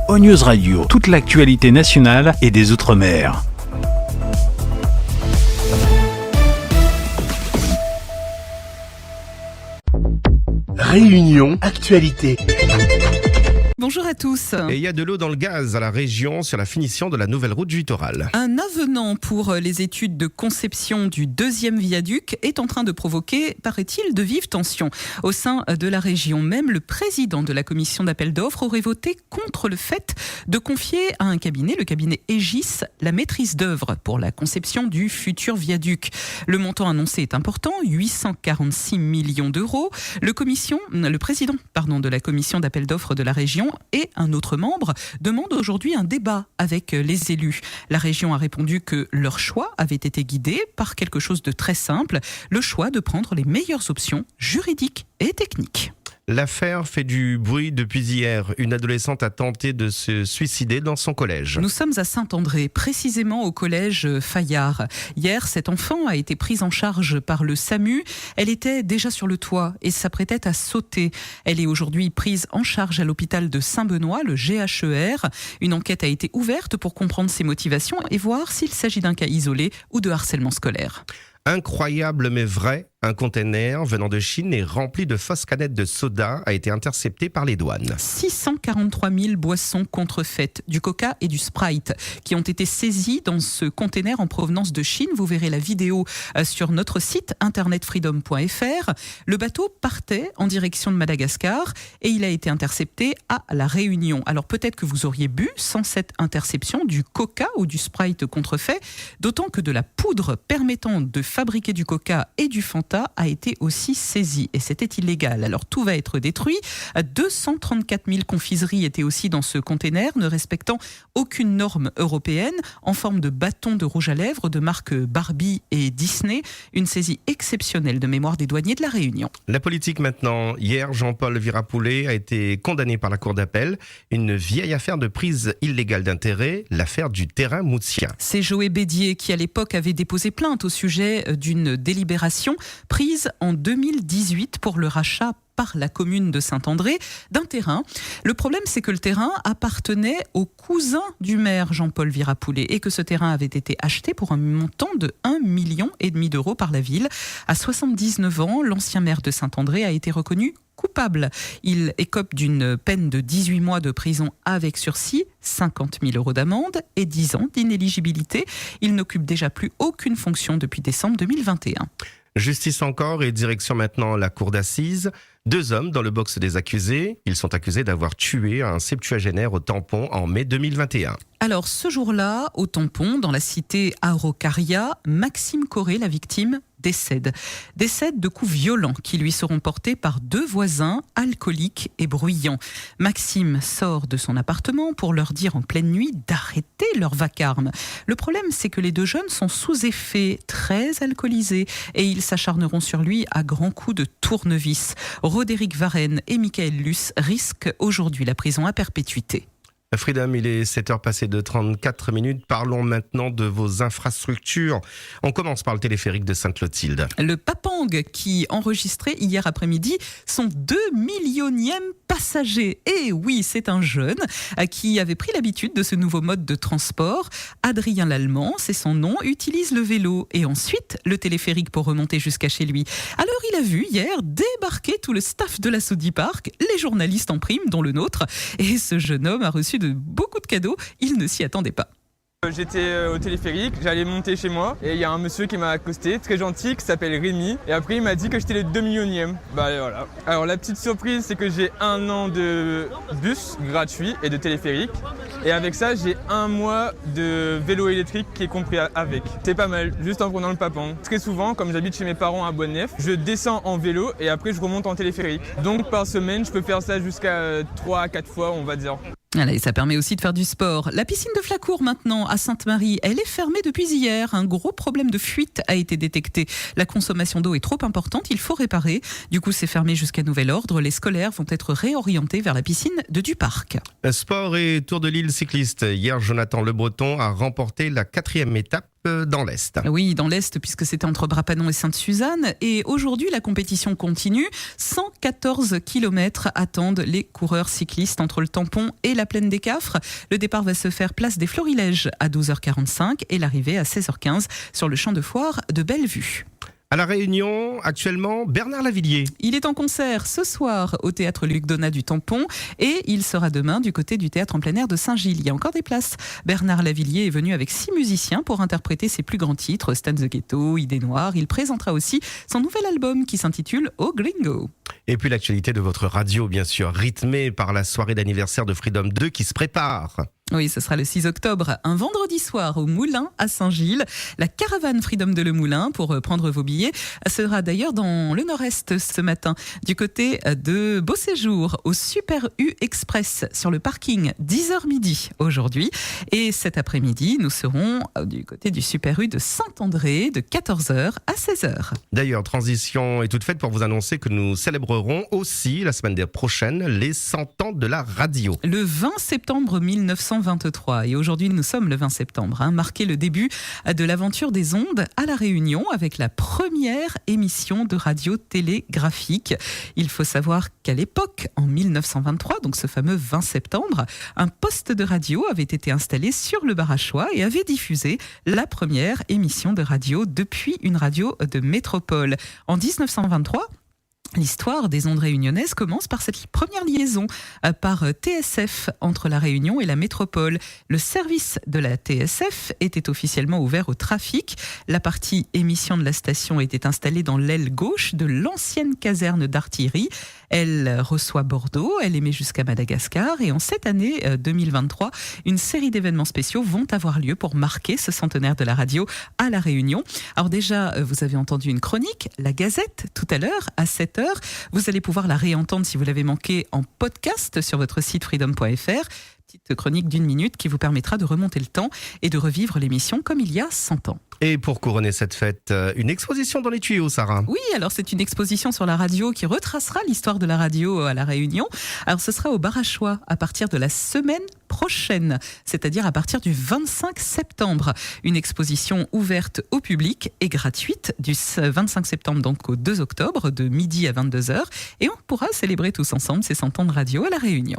ONews Radio, toute l'actualité nationale et des Outre-mer. Réunion Actualité. Bonjour à tous. Et il y a de l'eau dans le gaz à la région sur la finition de la nouvelle route du littoral. Un avenant pour les études de conception du deuxième viaduc est en train de provoquer, paraît-il, de vives tensions. Au sein de la région même, le président de la commission d'appel d'offres aurait voté contre le fait de confier à un cabinet, le cabinet Aegis, la maîtrise d'œuvre pour la conception du futur viaduc. Le montant annoncé est important, 846 millions d'euros. Le président de la commission d'appel d'offres de la région et un autre membre demandent aujourd'hui un débat avec les élus. La région a répondu que leur choix avait été guidé par quelque chose de très simple, le choix de prendre les meilleures options juridiques et techniques. L'affaire fait du bruit depuis hier. Une adolescente a tenté de se suicider dans son collège. Nous sommes à Saint-André, précisément au collège Fayard. Hier, cette enfant a été prise en charge par le SAMU. Elle était déjà sur le toit et s'apprêtait à sauter. Elle est aujourd'hui prise en charge à l'hôpital de Saint-Benoît, le GHER. Une enquête a été ouverte pour comprendre ses motivations et voir s'il s'agit d'un cas isolé ou de harcèlement scolaire. Incroyable mais vrai, un container venant de Chine et rempli de fausses canettes de soda a été intercepté par les douanes. 643 000 boissons contrefaites, du Coca et du Sprite, qui ont été saisies dans ce container en provenance de Chine. Vous verrez la vidéo sur notre site internetfreedom.fr. Le bateau partait en direction de Madagascar et il a été intercepté à La Réunion. Alors peut-être que vous auriez bu, sans cette interception, du Coca ou du Sprite contrefait, d'autant que de la poudre permettant de fabriquer du Coca et du Fanta a été aussi saisi et c'était illégal. Alors tout va être détruit. 234 000 confiseries étaient aussi dans ce container, ne respectant aucune norme européenne, en forme de bâton de rouge à lèvres de marque Barbie et Disney. Une saisie exceptionnelle de mémoire des douaniers de La Réunion. La politique maintenant. Hier, Jean-Paul Virapoulet a été condamné par la cour d'appel. Une vieille affaire de prise illégale d'intérêt, l'affaire du terrain moussien. C'est Joé Bédier qui, à l'époque, avait déposé plainte au sujet d'une délibération prise en 2018 pour le rachat par la commune de Saint-André d'un terrain. Le problème, c'est que le terrain appartenait au cousin du maire Jean-Paul Virapoulet et que ce terrain avait été acheté pour un montant de 1,5 million d'euros par la ville. À 79 ans, l'ancien maire de Saint-André a été reconnu coupable. Il écope d'une peine de 18 mois de prison avec sursis, 50 000 euros d'amende et 10 ans d'inéligibilité. Il n'occupe déjà plus aucune fonction depuis décembre 2021. Justice encore et direction maintenant la cour d'assises. 2 hommes dans le box des accusés. Ils sont accusés d'avoir tué un septuagénaire au tampon en mai 2021. Alors ce jour-là, au tampon, dans la cité Araucaria, Maxime Corré, la victime, décède de coups violents qui lui seront portés par 2 voisins alcooliques et bruyants. Maxime sort de son appartement pour leur dire en pleine nuit d'arrêter leur vacarme. Le problème, c'est que les 2 jeunes sont sous effet, très alcoolisés, et ils s'acharneront sur lui à grands coups de tournevis. Rodérick Varenne et Michael Luce risquent aujourd'hui la prison à perpétuité. Freedom, il est 7h passées de 34 minutes. Parlons maintenant de vos infrastructures. On commence par le téléphérique de Sainte-Clotilde. Le Papang qui enregistrait hier après-midi son 2 millionième passager. Et oui, c'est un jeune qui avait pris l'habitude de ce nouveau mode de transport. Adrien Lallemand, c'est son nom, utilise le vélo et ensuite le téléphérique pour remonter jusqu'à chez lui. Alors il a vu hier débarquer tout le staff de la Sodiparc, les journalistes en prime, dont le nôtre. Et ce jeune homme a reçu de beaucoup de cadeaux, il ne s'y attendait pas. J'étais au téléphérique, j'allais monter chez moi et il y a un monsieur qui m'a accosté, très gentil, qui s'appelle Rémi. Et après il m'a dit que j'étais le 2 millionième. Bah voilà. Alors la petite surprise, c'est que j'ai 1 an de bus gratuit et de téléphérique. Et avec ça, j'ai 1 mois de vélo électrique qui est compris avec. C'est pas mal, juste en prenant le Papang. Très souvent, comme j'habite chez mes parents à Bonneuf, je descends en vélo et après je remonte en téléphérique. Donc par semaine, je peux faire ça jusqu'à 3 à 4 fois, on va dire. Voilà, et ça permet aussi de faire du sport. La piscine de Flacourt maintenant à Sainte-Marie, elle est fermée depuis hier. Un gros problème de fuite a été détecté. La consommation d'eau est trop importante, il faut réparer. Du coup, c'est fermé jusqu'à nouvel ordre. Les scolaires vont être réorientés vers la piscine de Duparc. Sport et Tour de l'île cycliste. Hier, Jonathan Le Breton a remporté la 4e étape dans l'Est. Oui, dans l'Est, puisque c'était entre Brapanon et Sainte-Suzanne. Et aujourd'hui, la compétition continue. 114 km attendent les coureurs cyclistes entre le tampon et la plaine des Cafres. Le départ va se faire place des Florilèges à 12h45 et l'arrivée à 16h15 sur le champ de foire de Bellevue. À La Réunion, actuellement, Bernard Lavilliers. Il est en concert ce soir au théâtre Luc Donat du Tampon et il sera demain du côté du théâtre en plein air de Saint-Gilles. Il y a encore des places. Bernard Lavilliers est venu avec 6 musiciens pour interpréter ses plus grands titres, Stan the Ghetto, Idée Noire. Il présentera aussi son nouvel album qui s'intitule Oh Gringo. Et puis l'actualité de votre radio, bien sûr, rythmée par la soirée d'anniversaire de Freedom 2 qui se prépare. Oui, ce sera le 6 octobre, un vendredi soir au Moulin à Saint-Gilles. La caravane Freedom de Le Moulin, pour prendre vos billets, sera d'ailleurs dans le nord-est ce matin, du côté de Beau Séjour, au Super U Express, sur le parking, 10h midi aujourd'hui. Et cet après-midi, nous serons du côté du Super U de Saint-André, de 14h à 16h. D'ailleurs, transition est toute faite pour vous annoncer que nous célébrerons aussi, la semaine prochaine, les 100 ans de la radio. Le 20 septembre 1923, et aujourd'hui nous sommes le 20 septembre, marqué le début de l'aventure des ondes à La Réunion avec la première émission de radio télégraphique. Il faut savoir qu'à l'époque, en 1923, donc ce fameux 20 septembre, un poste de radio avait été installé sur le Barachois et avait diffusé la première émission de radio depuis une radio de métropole. En 1923, l'histoire des ondes réunionnaises commence par cette première liaison par TSF entre la Réunion et la métropole. Le service de la TSF était officiellement ouvert au trafic. La partie émission de la station était installée dans l'aile gauche de l'ancienne caserne d'artillerie. Elle reçoit Bordeaux, elle émet jusqu'à Madagascar et en cette année 2023, une série d'événements spéciaux vont avoir lieu pour marquer ce centenaire de la radio à La Réunion. Alors déjà, vous avez entendu une chronique, la Gazette, tout à l'heure à 7h. Vous allez pouvoir la réentendre si vous l'avez manqué en podcast sur votre site freedom.fr. Petite chronique d'1 minute qui vous permettra de remonter le temps et de revivre l'émission comme il y a 100 ans. Et pour couronner cette fête, une exposition dans les tuyaux, Sarah. Oui, alors c'est une exposition sur la radio qui retracera l'histoire de la radio à La Réunion. Alors ce sera au Barachois à partir de la semaine prochaine, c'est-à-dire à partir du 25 septembre. Une exposition ouverte au public et gratuite du 25 septembre donc au 2 octobre de midi à 22h et on pourra célébrer tous ensemble ces 100 ans de radio à La Réunion.